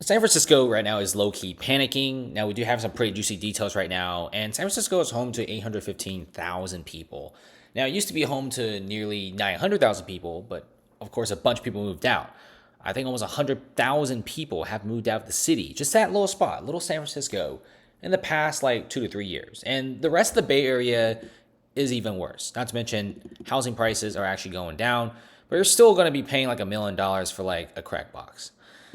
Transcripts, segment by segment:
San Francisco right now is low-key panicking. Now, we do have some pretty juicy details right now, and San Francisco is home to 815,000 people. Now, it used to be home to nearly 900,000 people, but of course, a bunch of people moved out. I think almost 100,000 people have moved out of the city, just that little spot, little San Francisco, in the past like 2 to 3 years. And the rest of the Bay Area is even worse. Not to mention, housing prices are actually going down, but you're still going to be paying like $1 million for like a crack box.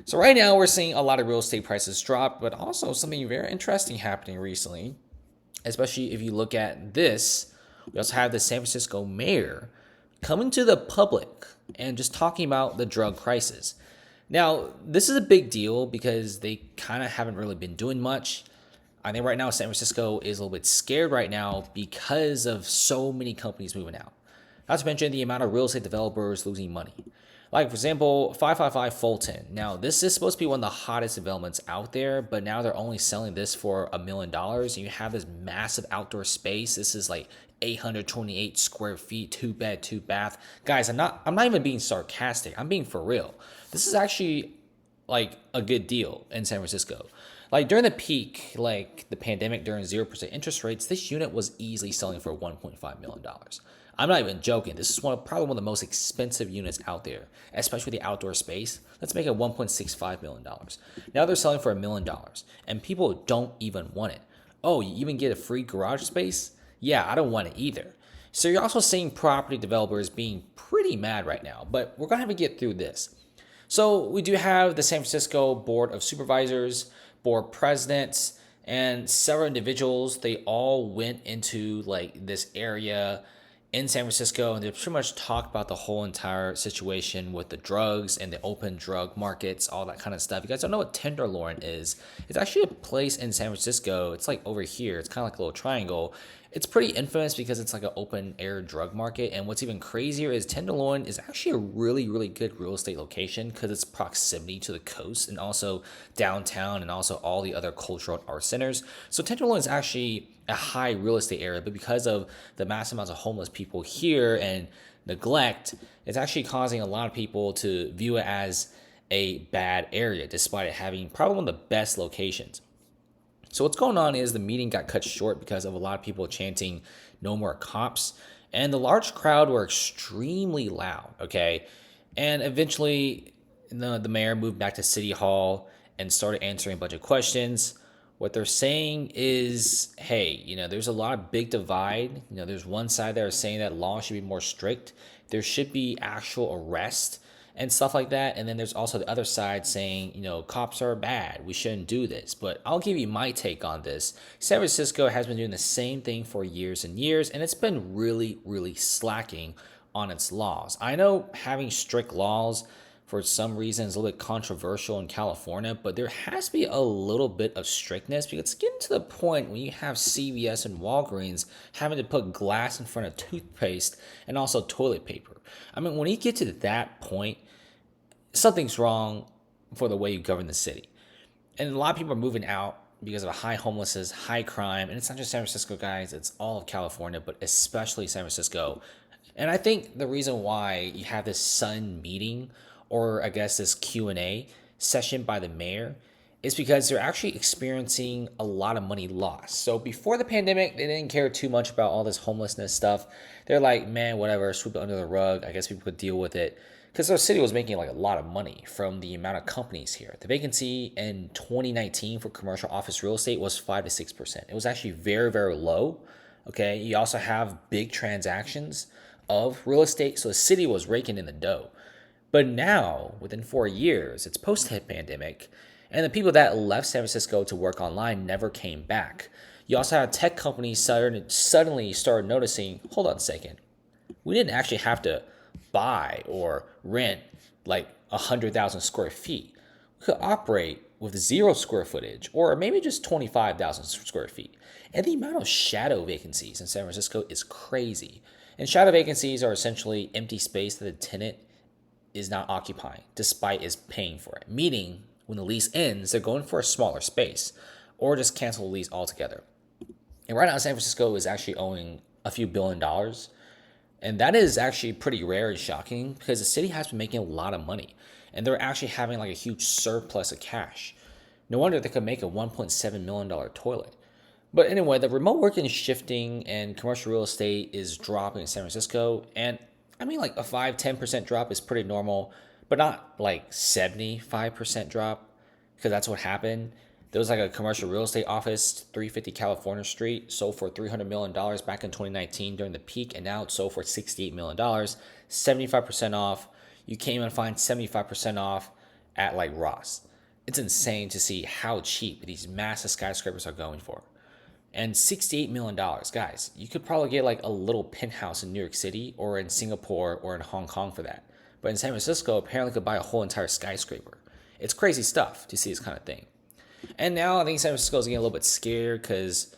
So right now we're seeing a lot of real estate prices drop, but also something very interesting happening recently, especially if you look at this. We also have the San Francisco mayor coming to the public and just talking about the drug crisis. Now, this is a big deal because they kind of haven't really been doing much. I think right now San Francisco is a little bit scared right now because of so many companies moving out. Not to mention the amount of real estate developers losing money. Like, for example, 555 Fulton. Now, this is supposed to be one of the hottest developments out there, but now they're only selling this for $1 million. And you have this massive outdoor space. This is like 828 square feet, 2 bed, 2 bath. Guys, I'm not even being sarcastic. I'm being for real. This is actually like a good deal in San Francisco. Like during the peak, like the pandemic during 0% interest rates, this unit was easily selling for $1.5 million. I'm not even joking. This is probably one of the most expensive units out there, especially the outdoor space. Let's make it $1.65 million. Now they're selling for $1 million, and people don't even want it. Oh, you even get a free garage space? Yeah, I don't want it either. So you're also seeing property developers being pretty mad right now, but we're going to have to get through this. So we do have the San Francisco Board of Supervisors, board presidents, and several individuals. They all went into like this area in San Francisco, and they pretty much talked about the whole entire situation with the drugs and the open drug markets, all that kind of stuff. You guys don't know what Tenderloin is. It's actually a place in San Francisco. It's like over here. It's kind of like a little triangle. It's pretty infamous because it's like an open air drug market. And what's even crazier is Tenderloin is actually a really, really good real estate location because it's proximity to the coast and also downtown and also all the other cultural art centers. So Tenderloin is actually a high real estate area, but because of the massive amounts of homeless people here and neglect, it's actually causing a lot of people to view it as a bad area, despite it having probably one of the best locations. So what's going on is the meeting got cut short because of a lot of people chanting "No more cops," and the large crowd were extremely loud. Okay, and eventually the mayor moved back to City Hall and started answering a bunch of questions. What they're saying is, hey, there's a lot of big divide. There's one side that are saying that law should be more strict. There should be actual arrest and stuff like that. And then there's also the other side saying, cops are bad. We shouldn't do this. But I'll give you my take on this. San Francisco has been doing the same thing for years and years, and it's been really, really slacking on its laws. I know having strict laws for some reason is a little bit controversial in California, but there has to be a little bit of strictness because it's getting to the point when you have CVS and Walgreens having to put glass in front of toothpaste and also toilet paper. I mean, when you get to that point, something's wrong for the way you govern the city. And a lot of people are moving out because of high homelessness, high crime, and it's not just San Francisco, guys, it's all of California, but especially San Francisco. And I think the reason why you have this sudden meeting, or I guess this Q&A session by the mayor, is because they're actually experiencing a lot of money loss. So before the pandemic, they didn't care too much about all this homelessness stuff. They're like, man, whatever, sweep it under the rug. I guess people could deal with it. Because their city was making like a lot of money from the amount of companies here. The vacancy in 2019 for commercial office real estate was 5 to 6%. It was actually very, very low. Okay, you also have big transactions of real estate. So the city was raking in the dough. But now, within 4 years, it's post-pandemic, and the people that left San Francisco to work online never came back. You also have tech companies suddenly started noticing, hold on a second, we didn't actually have to buy or rent like 100,000 square feet. We could operate with 0 square footage or maybe just 25,000 square feet. And the amount of shadow vacancies in San Francisco is crazy. And shadow vacancies are essentially empty space that the tenant is not occupying despite is paying for it. Meaning when the lease ends, they're going for a smaller space or just cancel the lease altogether. And right now San Francisco is actually owing a few $1 billion. And that is actually pretty rare and shocking because the city has been making a lot of money and they're actually having like a huge surplus of cash. No wonder they could make a $1.7 million toilet. But anyway, the remote working is shifting and commercial real estate is dropping in San Francisco. And I mean, like a 5-10% drop is pretty normal, but not like 75% drop, because that's what happened. There was like a commercial real estate office, 350 California Street, sold for $300 million back in 2019 during the peak, and now it's sold for $68 million, 75% off. You can't even find 75% off at like Ross. It's insane to see how cheap these massive skyscrapers are going for. And $68 million, guys, you could probably get like a little penthouse in New York City or in Singapore or in Hong Kong for that. But in San Francisco, apparently could buy a whole entire skyscraper. It's crazy stuff to see this kind of thing. And now I think San Francisco is getting a little bit scared because,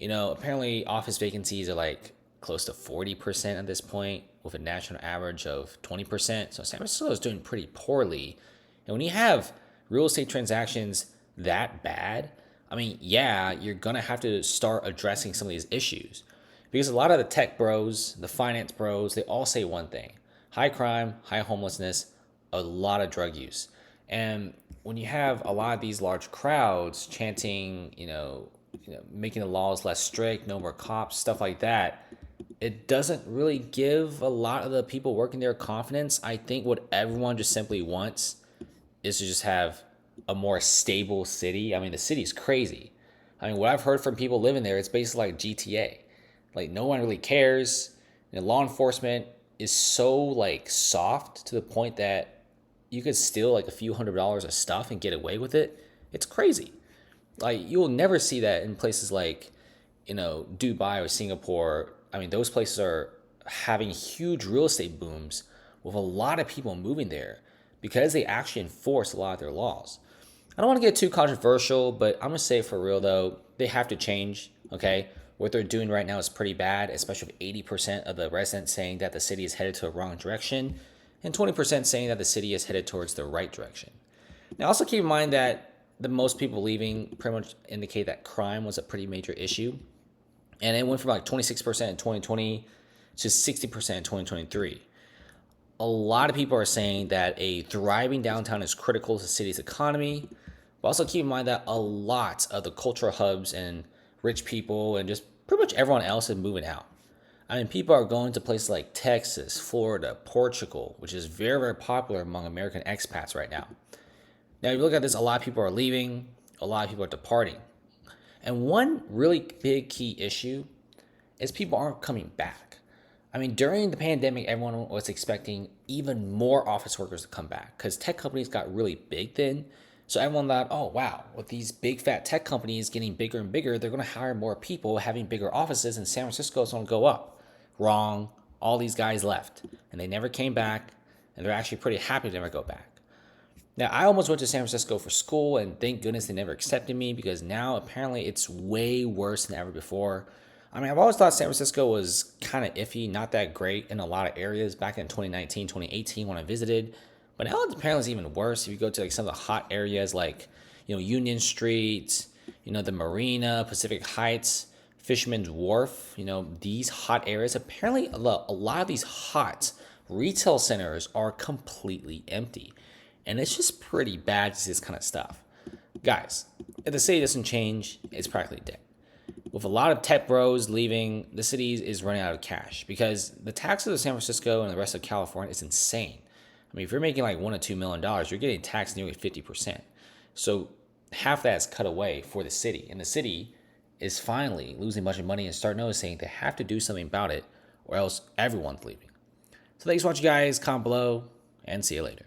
apparently office vacancies are like close to 40% at this point with a national average of 20%. So San Francisco is doing pretty poorly. And when you have real estate transactions that bad, I mean, yeah, you're going to have to start addressing some of these issues, because a lot of the tech bros, the finance bros, they all say one thing: high crime, high homelessness, a lot of drug use. And when you have a lot of these large crowds chanting, making the laws less strict, no more cops, stuff like that, it doesn't really give a lot of the people working there confidence. I think what everyone just simply wants is to just have a more stable city. I mean, the city's crazy. I mean, what I've heard from people living there, it's basically like GTA. Like, no one really cares. And law enforcement is so like soft to the point that you could steal like a few $100s of stuff and get away with it. It's crazy. Like, you will never see that in places like, Dubai or Singapore. I mean, those places are having huge real estate booms with a lot of people moving there because they actually enforce a lot of their laws. I don't want to get too controversial, but I'm going to say for real, though, they have to change, okay? What they're doing right now is pretty bad, especially with 80% of the residents saying that the city is headed to the wrong direction and 20% saying that the city is headed towards the right direction. Now, also keep in mind that the most people leaving pretty much indicate that crime was a pretty major issue. And it went from like 26% in 2020 to 60% in 2023. A lot of people are saying that a thriving downtown is critical to the city's economy. But also keep in mind that a lot of the cultural hubs and rich people and just pretty much everyone else is moving out. I mean, people are going to places like Texas, Florida, Portugal, which is very, very popular among American expats right now. Now, if you look at this, a lot of people are leaving, a lot of people are departing. And one really big key issue is people aren't coming back. I mean, during the pandemic, everyone was expecting even more office workers to come back because tech companies got really big then. So everyone thought, oh, wow, with these big fat tech companies getting bigger and bigger, they're going to hire more people, having bigger offices, and San Francisco is going to go up. Wrong. All these guys left, and they never came back, and they're actually pretty happy to never go back. Now, I almost went to San Francisco for school, and thank goodness they never accepted me, because now apparently it's way worse than ever before. I mean, I've always thought San Francisco was kind of iffy, not that great in a lot of areas back in 2019, 2018 when I visited. But now apparently it's even worse. If you go to like some of the hot areas like, Union Street, the Marina, Pacific Heights, Fisherman's Wharf, these hot areas, apparently a lot of these hot retail centers are completely empty. And it's just pretty bad to see this kind of stuff. Guys, if the city doesn't change, it's practically dead. With a lot of tech bros leaving, the city is running out of cash because the taxes of San Francisco and the rest of California is insane. I mean, if you're making like $1 to $2 million, you're getting taxed nearly 50%. So half that is cut away for the city. And the city is finally losing a bunch of money and start noticing they have to do something about it or else everyone's leaving. So thanks for watching, guys. Comment below and see you later.